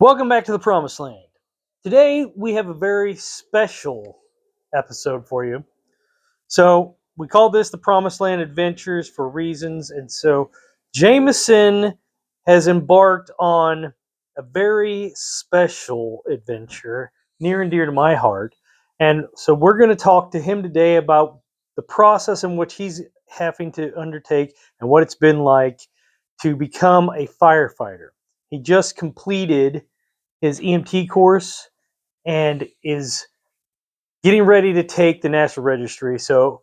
Welcome back to the Promised Land. Today we have a very special episode for you. So we call this the Promised Land Adventures for reasons, and so Jamison has embarked on a very special adventure near and dear to my heart. And so we're going to talk to him today about the process in which he's having to undertake and what it's been like to become a firefighter. He just completed his EMT course and is getting ready to take the National Registry. So,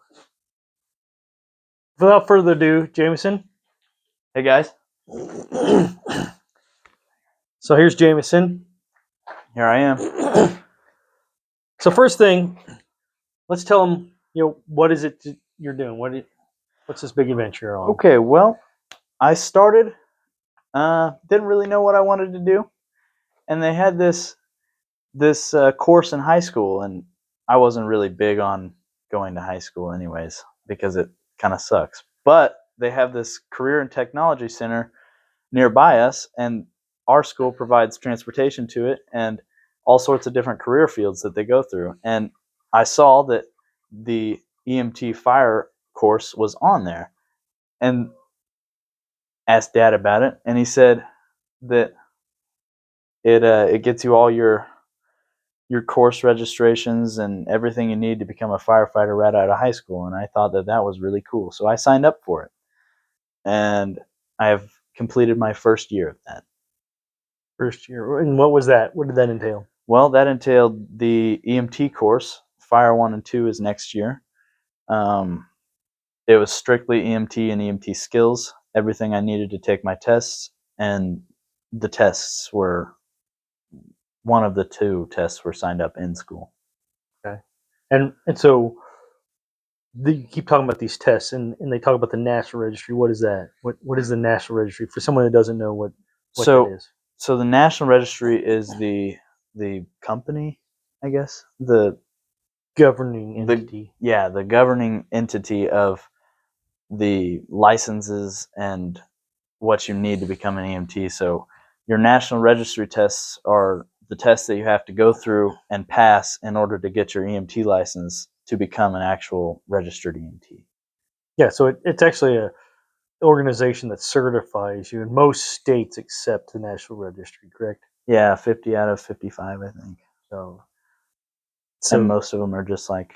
without further ado, Jamison. Hey guys, So here's Jamison. here I am. So first thing, let's tell him, what is it you're doing? What's this big adventure you're on? Okay, well, I started, didn't really know what I wanted to do, and they had this course in high school, and I wasn't really big on going to high school anyways because it kind of sucks. But they have this career and technology center nearby us, and our school provides transportation to it and all sorts of different career fields that they go through. And I saw that the EMT fire course was on there and asked Dad about it, and he said that it gets you all your course registrations and everything you need to become a firefighter right out of high school. And I thought that was really cool, so I signed up for it, and I have completed my first year of that. First year. And what was that? What did that entail? Well, that entailed the EMT course. Fire 1 and 2 is next year. It was strictly EMT and EMT skills, everything I needed to take my tests, and the tests were one of the two tests were signed up in school. Okay. And so you keep talking about these tests, and they talk about the National Registry. What is that? What is the National Registry for someone that doesn't know what that is? So the National Registry is the company, I guess, the Governing entity. the governing entity of the licenses and what you need to become an EMT. So your National Registry tests are the tests that you have to go through and pass in order to get your EMT license to become an actual registered EMT. Yeah, so it's actually a organization that certifies you in most states except the National Registry, correct? Yeah, 50 out of 55, I think. So And most of them are just like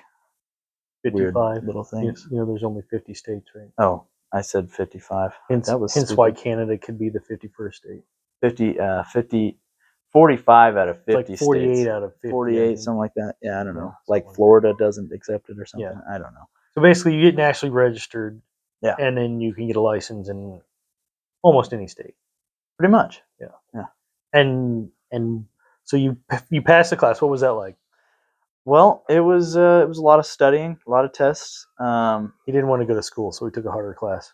55 weird little things. There's only 50 states, right? Oh, I said 55. Hence why Canada could be the 51st state. 45 out of 50 like 48 states. out of 50. 48, something like that. Yeah, I don't know. Like Florida doesn't accept it or something. Yeah. I don't know. So basically, you get nationally registered, yeah, and then you can get a license in almost any state. Pretty much. Yeah. And so you passed the class. What was that like? Well, it was a lot of studying, a lot of tests. He didn't want to go to school, so he took a harder class.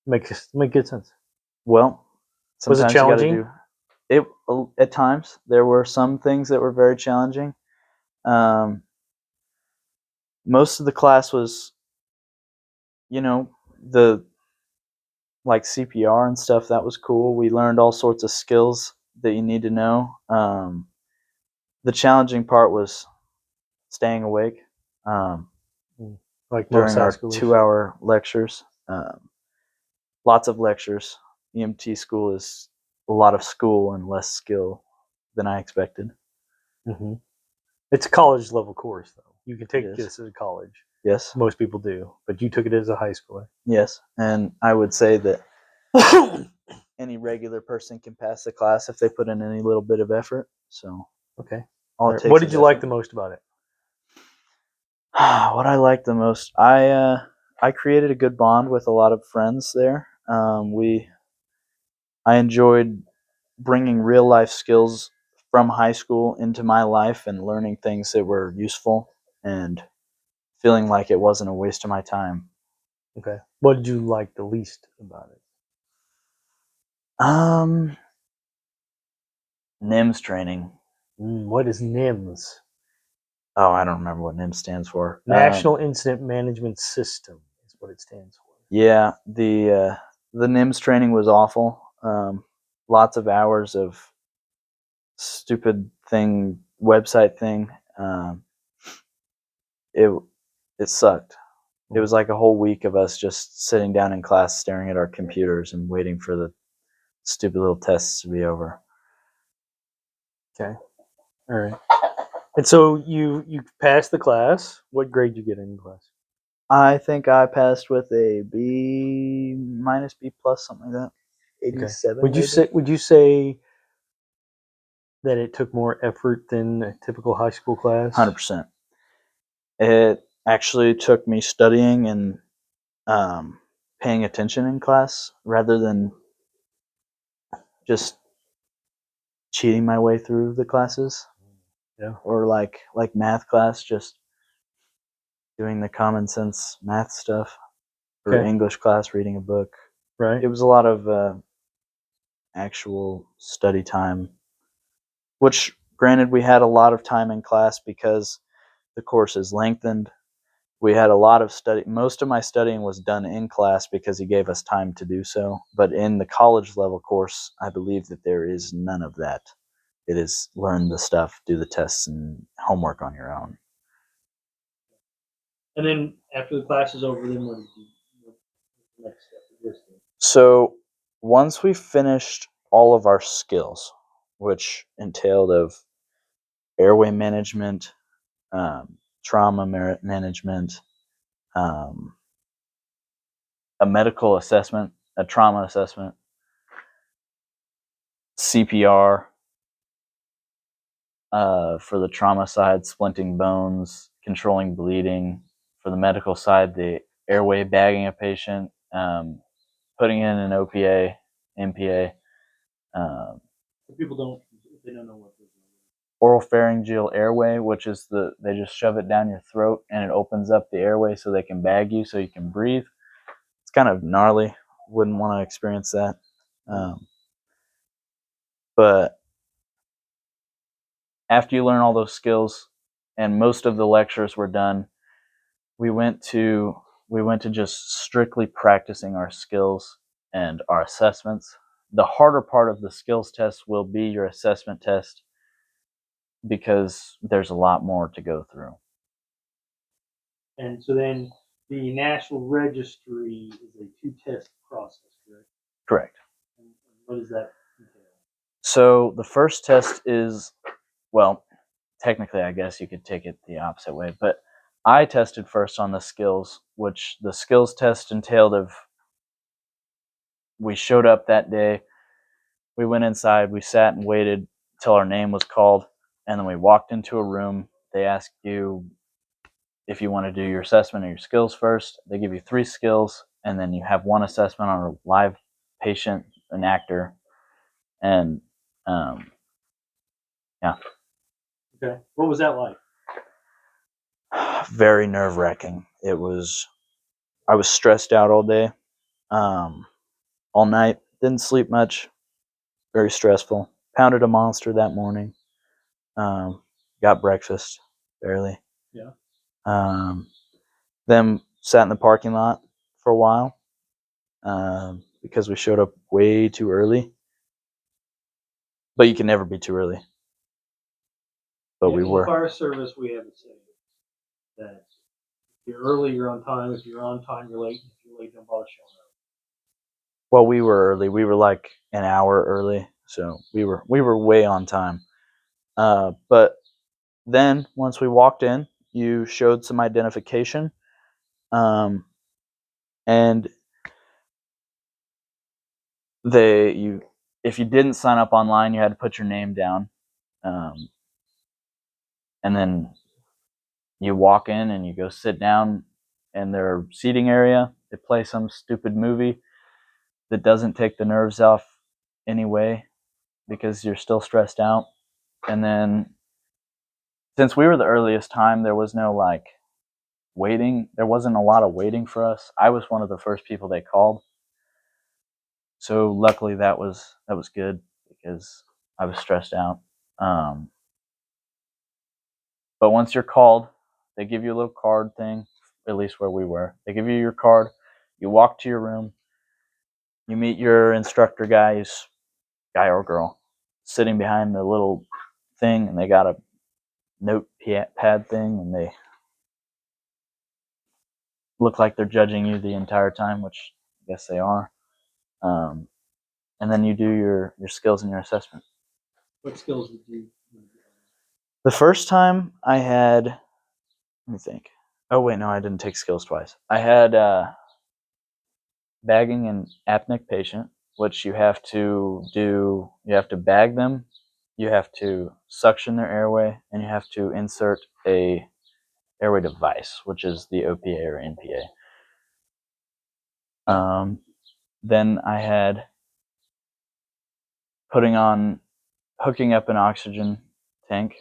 Make good sense. Well, was it challenging? At times there were some things that were very challenging. Most of the class was, the like CPR and stuff. That was cool. We learned all sorts of skills that you need to know. The challenging part was staying awake like during our 2-hour lectures. Lots of lectures. EMT school is a lot of school and less skill than I expected. Mm-hmm. It's a college level course, though. You can take this as a college. Yes. Most people do, but you took it as a high schooler. Yes, and I would say that any regular person can pass the class if they put in any little bit of effort. So okay. What did you like the most about it? What I liked the most, I created a good bond with a lot of friends there. I enjoyed bringing real life skills from high school into my life and learning things that were useful and feeling like it wasn't a waste of my time. Okay. What did you like the least about it? NIMS training. What is NIMS? Oh, I don't remember what NIMS stands for. National Incident Management System is what it stands for. Yeah, the NIMS training was awful. Lots of hours of stupid thing, website thing. Um, it it sucked. It was like a whole week of us just sitting down in class, staring at our computers and waiting for the stupid little tests to be over. Okay. All right. And so you passed the class. What grade did you get in class? I think I passed with a B minus, B plus, something like that. Okay. 87 maybe. Would you say that it took more effort than a typical high school class? 100%. It actually took me studying and paying attention in class rather than just cheating my way through the classes. Yeah. Or like math class, just doing the common sense math stuff. Or Okay. English class, reading a book. Right. It was a lot of actual study time, which granted we had a lot of time in class because the course is lengthened. We had a lot of study. Most of my studying was done in class because he gave us time to do so. But in the college level course, I believe that there is none of that. It is learn the stuff, do the tests, and homework on your own. And then after the class is over, then what did you? What's the next step? So once we finished all of our skills, which entailed of airway management, trauma management, um, a medical assessment, a trauma assessment, CPR for the trauma side, splinting bones, controlling bleeding. For the medical side, the airway bagging a patient, putting in an OPA, MPA. Um, People don't. They don't know what this is. Oral pharyngeal airway, which is they just shove it down your throat and it opens up the airway so they can bag you so you can breathe. It's kind of gnarly. Wouldn't want to experience that. But after you learn all those skills, and most of the lectures were done, we went to just strictly practicing our skills and our assessments. The harder part of the skills test will be your assessment test because there's a lot more to go through. And so then the National Registry is a two-test process, correct? Correct. And what does that entail? So the first test is, well, technically, I guess you could take it the opposite way, but I tested first on the skills, which the skills test entailed of we showed up that day, we went inside, we sat and waited till our name was called, and then we walked into a room. They asked you if you want to do your assessment or your skills first. They give you 3 skills, and then you have 1 assessment on a live patient, an actor, and yeah. Okay. What was that like? Very nerve-wracking. I was stressed out all day, all night. Didn't sleep much. Very stressful. Pounded a monster that morning. Got breakfast, barely. Yeah. Then sat in the parking lot for a while because we showed up way too early. But you can never be too early. But we In the were. fire service, we have a saying that if you're early, you're on time. If you're on time, you're late. If you're late, don't bother showing up. Well, we were early. We were like an hour early, so we were way on time. But then once we walked in, you showed some identification, and if you didn't sign up online, you had to put your name down, and then you walk in and you go sit down in their seating area. They play some stupid movie that doesn't take the nerves off anyway because you're still stressed out. And then since we were the earliest time, there was no like waiting. There wasn't a lot of waiting for us. I was one of the first people they called. So luckily that was good because I was stressed out. But once you're called, they give you a little card thing, at least where we were. They give you your card. You walk to your room. You meet your instructor guy or girl. sitting behind the little thing, and they got a notepad thing, and they look like they're judging you the entire time, which I guess they are. And then you do your skills and your assessment. What skills did you? The first time I had, let me think. Oh wait, no, I didn't take skills twice. I had bagging an apneic patient, which you have to do. You have to bag them, you have to suction their airway, and you have to insert a airway device, which is the OPA or NPA. Then I had hooking up an oxygen tank,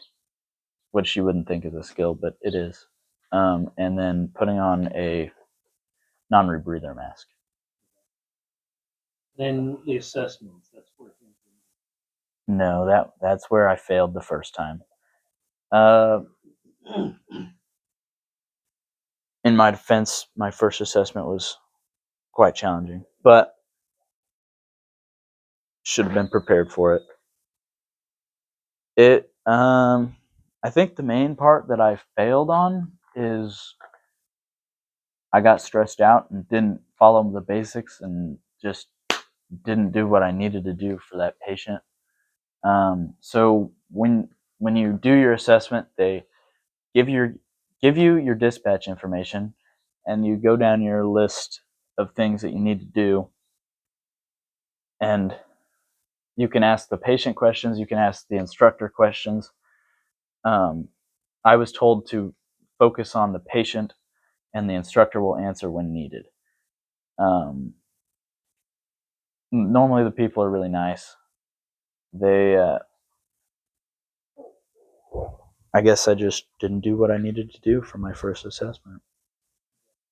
which you wouldn't think is a skill, but it is. And then putting on a non-rebreather mask. Then the assessments. That's where things. No, that's where I failed the first time. In my defense, my first assessment was quite challenging, but should have been prepared for it. I think the main part that I failed on is I got stressed out and didn't follow the basics and just didn't do what I needed to do for that patient. So when you do your assessment, they give you your dispatch information, and you go down your list of things that you need to do, and you can ask the patient questions, you can ask the instructor questions. I was told to focus on the patient, and the instructor will answer when needed. Normally the people are really nice. They I guess I just didn't do what I needed to do for my first assessment.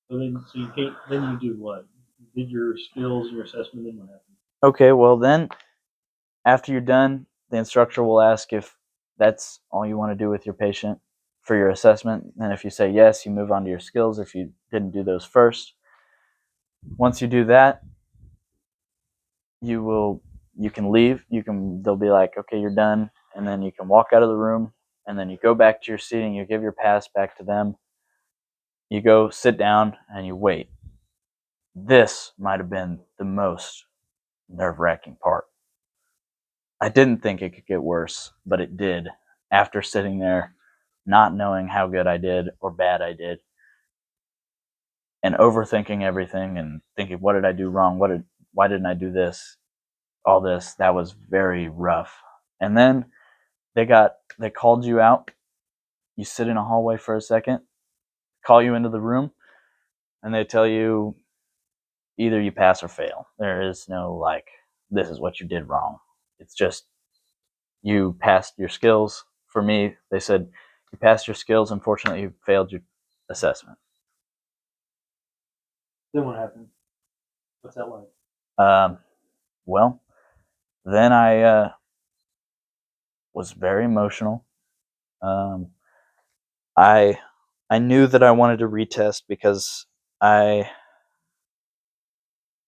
So you can't. Then you do what? You did your skills, your assessment, and what happened? Okay, well then, after you're done, the instructor will ask if that's all you want to do with your patient for your assessment. And if you say yes, you move on to your skills if you didn't do those first. Once you do that, you can leave. They'll be like, okay, you're done, and then you can walk out of the room, and then you go back to your seating, you give your pass back to them. You go sit down and you wait. This might have been the most nerve-wracking part. I didn't think it could get worse, but it did. After sitting there, not knowing how good I did or bad I did, and overthinking everything and thinking, what did I do wrong? Why didn't I do this? All this, that was very rough. And then they called you out. You sit in a hallway for a second, call you into the room, and they tell you either you pass or fail. There is no like, this is what you did wrong. It's just you passed your skills. For me, they said you passed your skills. Unfortunately, you failed your assessment. Then what happened? What's that like? Well, then I was very emotional. Um, I I knew that I wanted to retest because I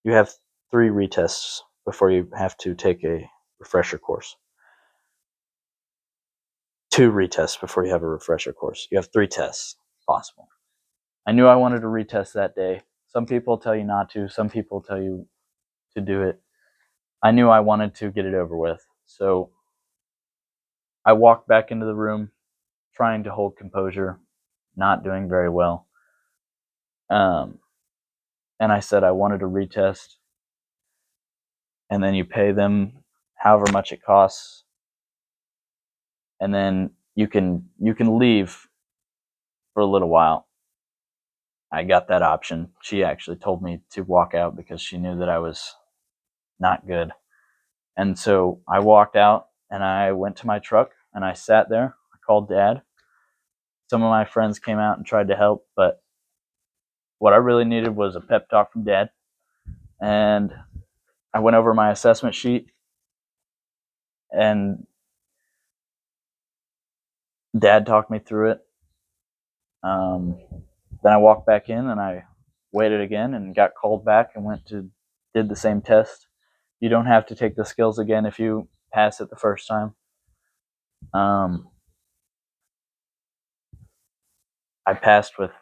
you have 3 retests before you have to take a refresher course. 2 retests before you have a refresher course. You have 3 tests possible. I knew I wanted to retest that day. Some people tell you not to, some people tell you to do it. I knew I wanted to get it over with. So I walked back into the room trying to hold composure, not doing very well. And I said I wanted to retest, and then you pay them however much it costs, and then you can leave for a little while. I got that option. She actually told me to walk out because she knew that I was not good. And so I walked out and I went to my truck and I sat there. I called Dad. Some of my friends came out and tried to help, but what I really needed was a pep talk from Dad. And I went over my assessment sheet, and Dad talked me through it. Then I walked back in and I waited again and got called back and did the same test. You don't have to take the skills again if you pass it the first time. I passed with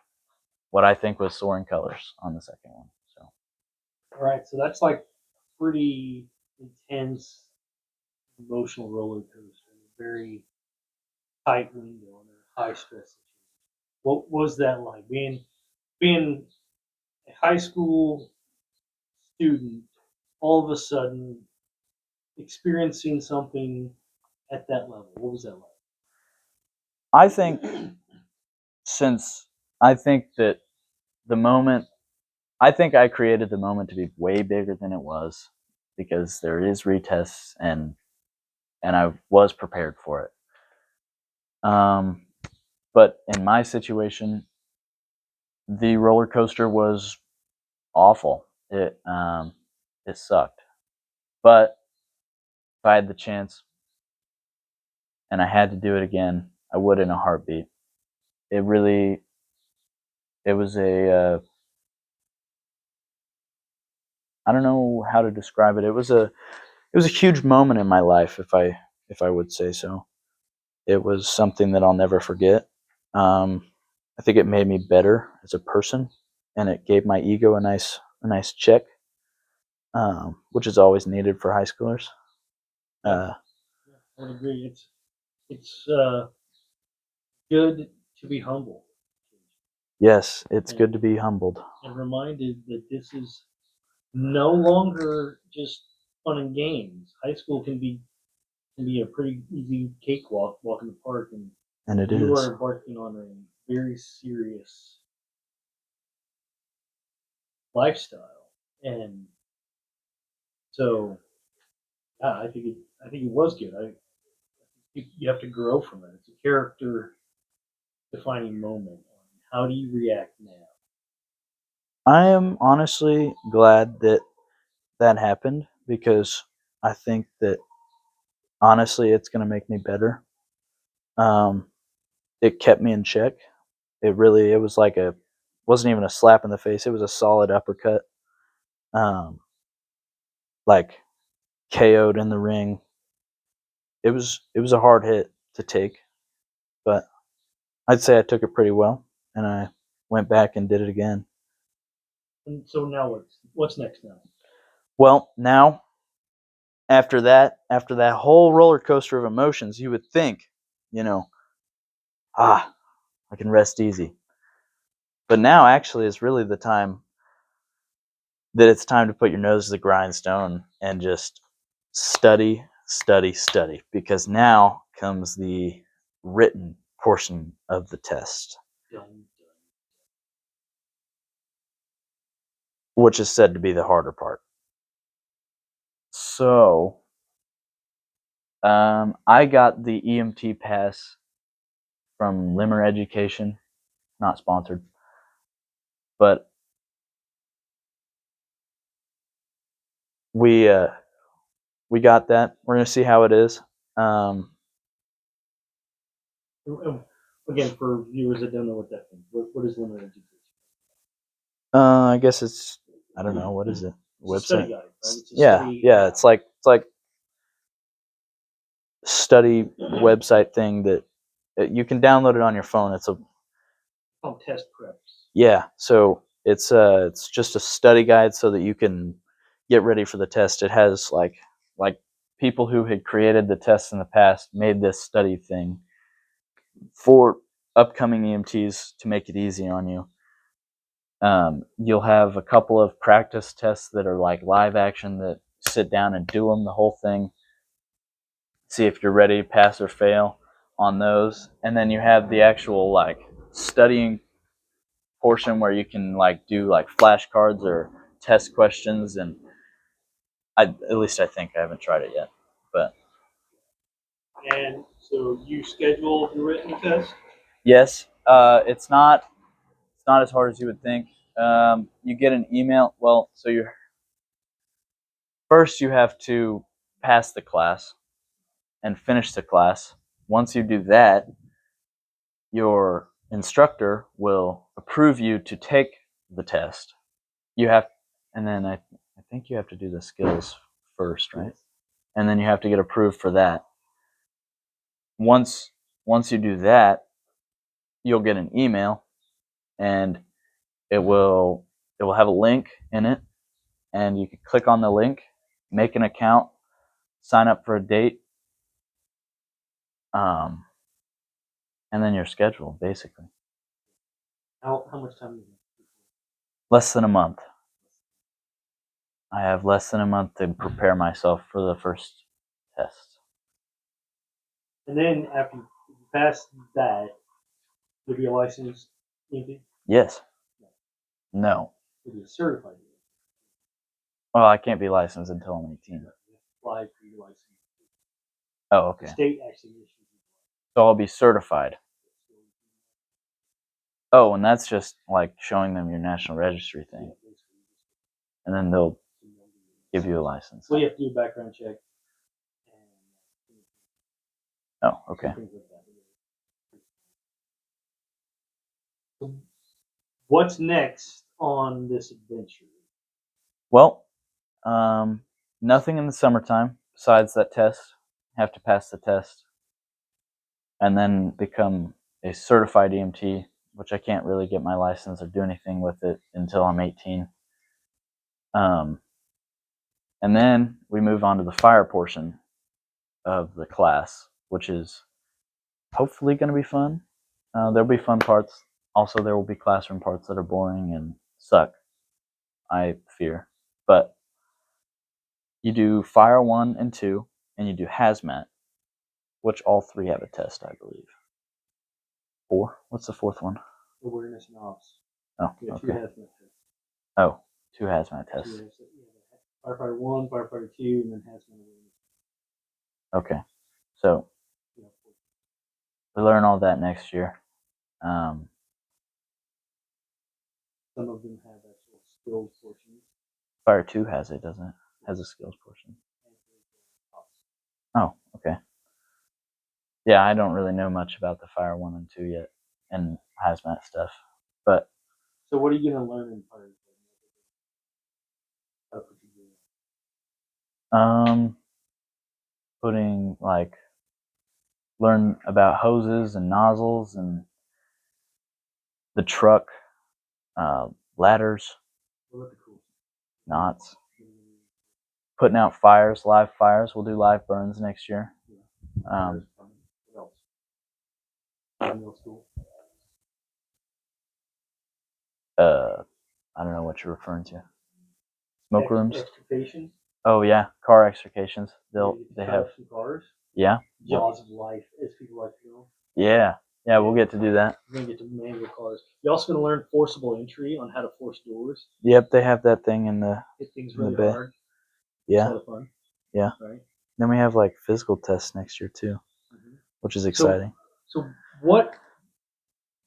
what I think was soaring colors on the second one. So All right, so that's like pretty intense emotional roller coaster, very tight window under high stress situation. What was that like being a high school student, all of a sudden experiencing something at that level? What was that like? I think since I think that the moment I think I created the moment to be way bigger than it was because there is retests and I was prepared for it. But in my situation, the roller coaster was awful. It sucked. But if I had the chance and I had to do it again, I would in a heartbeat. It was I don't know how to describe it. It was a huge moment in my life, if I would say so. It was something that I'll never forget. I think it made me better as a person, and it gave my ego a nice check, which is always needed for high schoolers. Yeah, Uh, I would agree. It's good to be humble yes, it's good to and, be humbled. and reminded that this is no longer just fun and games. High school can be a pretty easy cakewalk, walk in the park, and And it you is. are embarking on a very serious lifestyle. And so, yeah, I think it was good. You have to grow from it. It's a character defining moment. How do you react now? I am honestly glad that that happened because I think that honestly it's going to make me better. Um, it kept me in check. It was like a wasn't even a slap in the face. It was a solid uppercut. Um, like KO'd in the ring. It was a hard hit to take, but I'd say I took it pretty well, and I went back and did it again. And so now what's next now? Well, now after that whole roller coaster of emotions, you would think, you know, ah, I can rest easy. But now actually is really the time that it's time to put your nose to the grindstone and just study, study, study, because now comes the written portion of the test, Done. which is said to be the harder part. So, I got the EMT pass from Limmer Education, not sponsored, but we uh, we got that. We're gonna see how it is. Um, Again, for viewers that don't know what that means, what is limited education? I guess it's I don't know what is it It's a study website. guide, right? It's a Yeah, study. yeah. It's like study website thing that you can download it on your phone. It's a Called test preps. yeah. So it's just a study guide so that you can get ready for the test. It has like people who had created the tests in the past made this study thing for upcoming EMTs to make it easy on you. You'll have a couple of practice tests that are like live action that sit down and do them the whole thing. See if you're ready, pass or fail on those. And then you have the actual like studying portion where you can like do like flashcards or test questions. And at least I think I haven't tried it yet, but And so you schedule the written test. yes, it's not as hard as you would think. You get an email. Well, so you first you have to pass the class and finish the class. Once you do that, your instructor will approve you to take the test. You have, and then I think you have to do the skills first, right? and then you have to get approved for that. Once you do that, you'll get an email, and it will have a link in it, and you can click on the link, make an account, sign up for a date, and then you're scheduled, basically. How much time do you have? Less than a month. I have less than a month to prepare myself for the first test. And then after you pass that, you'll be a licensed EMT? Yes. No. You'll be a certified EMT. Well, I can't be licensed until I'm 18. Apply for your license. Oh, okay. The state actually issues you. So I'll be certified. Oh, and that's just like showing them your national registry thing. And then they'll give you a license. Well, you have to do a background check. Oh, okay. What's next on this adventure? Well, nothing in the summertime besides that test. Have to pass the test, and then become a certified EMT, which I can't really get my license or do anything with it until I'm 18. And then we move on to the fire portion of the class, which is hopefully going to be fun. There'll be fun parts. Also, there will be classroom parts that are boring and suck, I fear. But you do Fire 1 and 2, and you do Hazmat, which all three have a test, I believe. 4? What's the fourth one? Awareness and ops. Oh, Yeah, okay. 2 hazmat tests. Oh, 2 Hazmat tests. Firefighter 1, Firefighter 2, and then hazmat awareness. Okay. So we learn all that next year. Some of them have actual skills portions. Fire 2 has it, doesn't it? Has a skills portion. Oh, okay. Yeah, I don't really know much about the Fire 1 and 2 yet, and Hazmat stuff. But so what are you going to learn in Fire? putting learn about hoses and nozzles and the truck, ladders, knots, putting out fires, live fires. We'll do live burns next year. What else? I don't know what you're referring to. Smoke rooms. Extrication. Oh yeah, car extrications. They have some cars. Yeah. Jaws of life, as people like to know. Yeah. We'll get to do that. We're gonna get to manual cars. You're also gonna learn forcible entry on how to force doors. Yep, they have that thing in the Hit things really bay. hard. Yeah. It's a lot of fun. Yeah. Right. Then we have like physical tests next year too, which is exciting. So what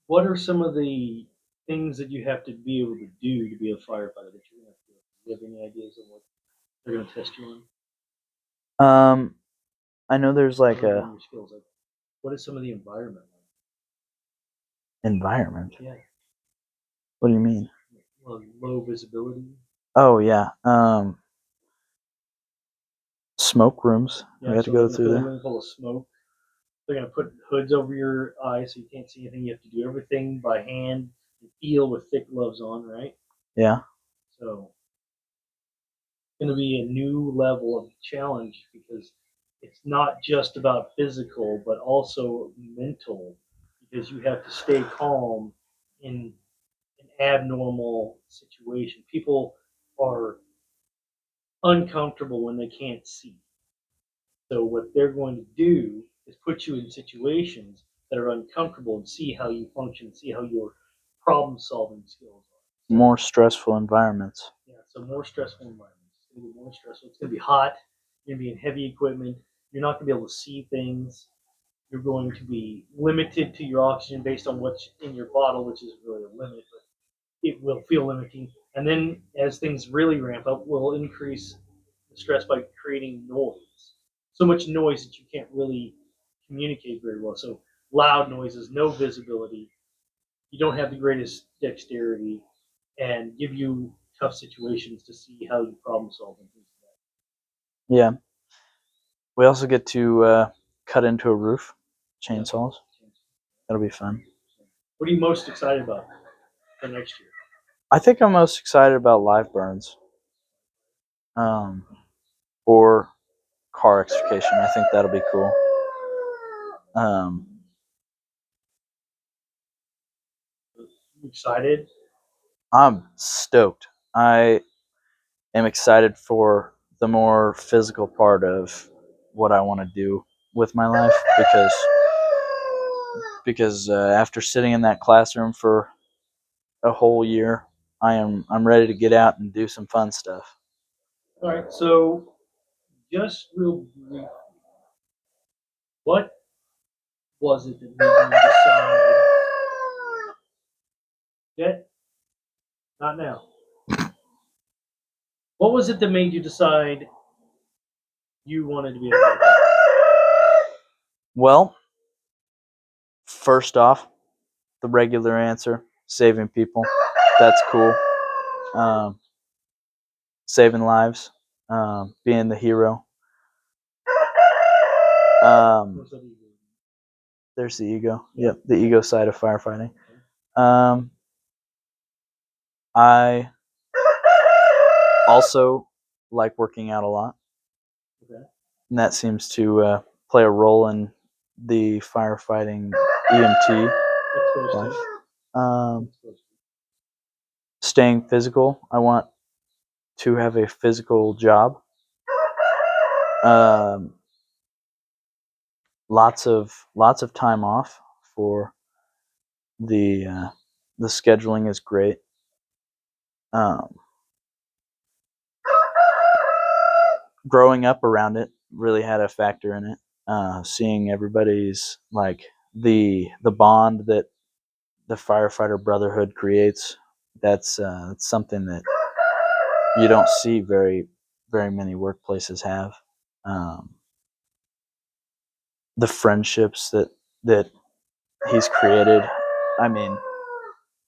are some of the things that you have to be able to do to be a firefighter that you're gonna have to do? Do you have any ideas of what they're gonna test you on? I know there's like What are a your skills? Like, what is some of the environment like? environment. Yeah. What do you mean? Well, low visibility. Oh yeah. Smoke rooms. Yeah, we have so to go they're through gonna fill a there. room full of smoke. They're gonna put hoods over your eyes so you can't see anything. You have to do everything by hand and feel with thick gloves on, right? Yeah. So it's gonna be a new level of challenge because it's not just about physical but also mental because you have to stay calm in an abnormal situation. People are uncomfortable when they can't see. So what they're going to do is put you in situations that are uncomfortable and see how you function, see how your problem solving skills are. So, More stressful environments. yeah, so more stressful environments. It's going to be more stressful. It's going to be hot. You're going to be in heavy equipment. You're not going to be able to see things. You're going to be limited to your oxygen based on what's in your bottle, which is really a limit, but it will feel limiting. And then as things really ramp up, we'll increase the stress by creating noise. So much noise that you can't really communicate very well. So loud noises, no visibility. You don't have the greatest dexterity, and give you tough situations to see how you problem solve and things like Yeah. We also get to cut into a roof, chainsaws. That'll be fun. What are you most excited about for next year? I think I'm most excited about live burns, or car extrication. I think that'll be cool. Excited? I'm stoked. I am excited for the more physical part of what I want to do with my life because after sitting in that classroom for a whole year, I'm ready to get out and do some fun stuff. All right. So, just real brief, what was it that made you decide? Yet, not now. What was it that made you decide you wanted to be a firefighter? Well, first off, the regular answer, saving people. That's cool. Um, Saving lives, being the hero. There's the ego. Yep, the ego side of firefighting. I also like working out a lot. Okay. And that seems to play a role in the firefighting EMT life. Staying physical. I want to have a physical job. Lots of time off for the scheduling is great. Growing up around it really had a factor in it. Seeing everybody's like the bond that the firefighter brotherhood creates. That's something that you don't see very many workplaces have. The friendships that he's created. I mean,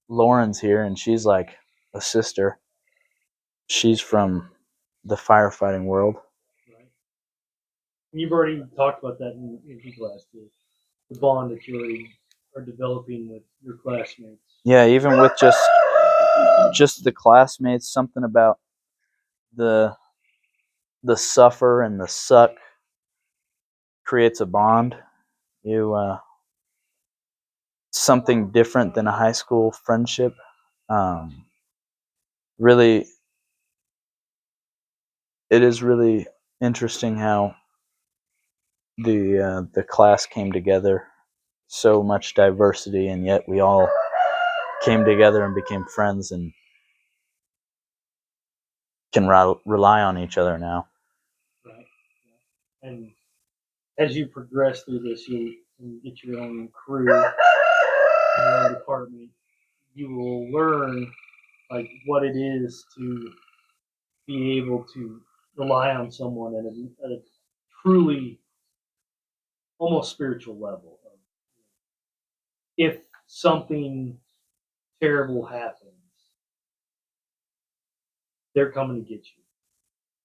Lauren's here, and she's like a sister. She's from the firefighting world. Right. You've already talked about that in class, the bond that you are developing with your classmates. Yeah, even with just the classmates, something about the suffer and the suck creates a bond. You something different than a high school friendship. Really, it is really interesting how the class came together. So much diversity, and yet we all came together and became friends and can rely on each other now. Right. And as you progress through this, you get your own crew, your own department. You will learn like what it is to be able to rely on someone at a truly almost spiritual level. If something terrible happens, they're coming to get you.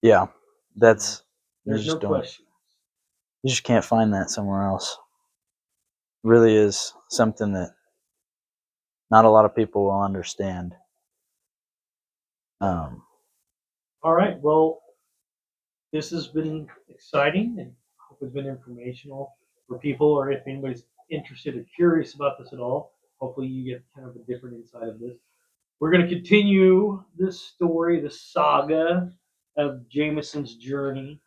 Yeah, that's There's no question. You just can't find that somewhere else. It really is something that not a lot of people will understand. All right. Well, this has been exciting and I hope it's been informational for people, or if anybody's interested or curious about this at all, hopefully you get kind of a different insight of this. We're going to continue this story, the saga of Jamison's journey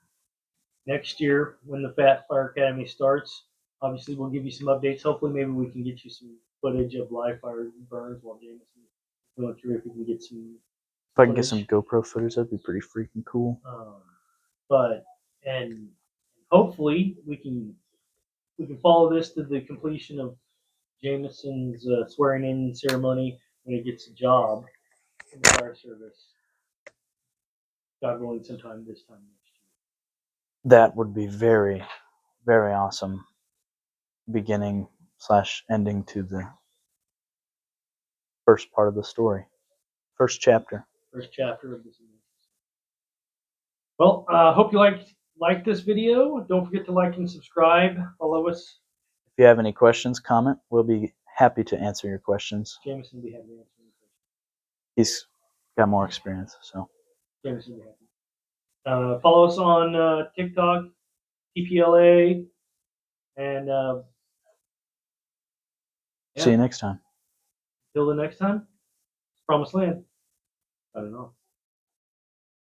next year when the Fat Fire Academy starts. Obviously, we'll give you some updates. Hopefully, maybe we can get you some footage of live fire burns while Jameson is going through. If we can get some If I can get some GoPro footage, that'd be pretty freaking cool. But and hopefully we can follow this to the completion of Jamison's swearing in ceremony when he gets a job in the fire service. God willing, sometime this time next year. That would be very, very awesome. Beginning / ending to the first part of the story, first chapter. First chapter of this. Well, hope you liked like this video. Don't forget to like and subscribe. Follow us. If you have any questions, comment. We'll be happy to answer your questions. Jamison will be happy to answer your questions. He's got more experience, so. Jamison will be happy. Follow us on TikTok, TPLA, and See you next time. till the next time, Promised Land. I don't know.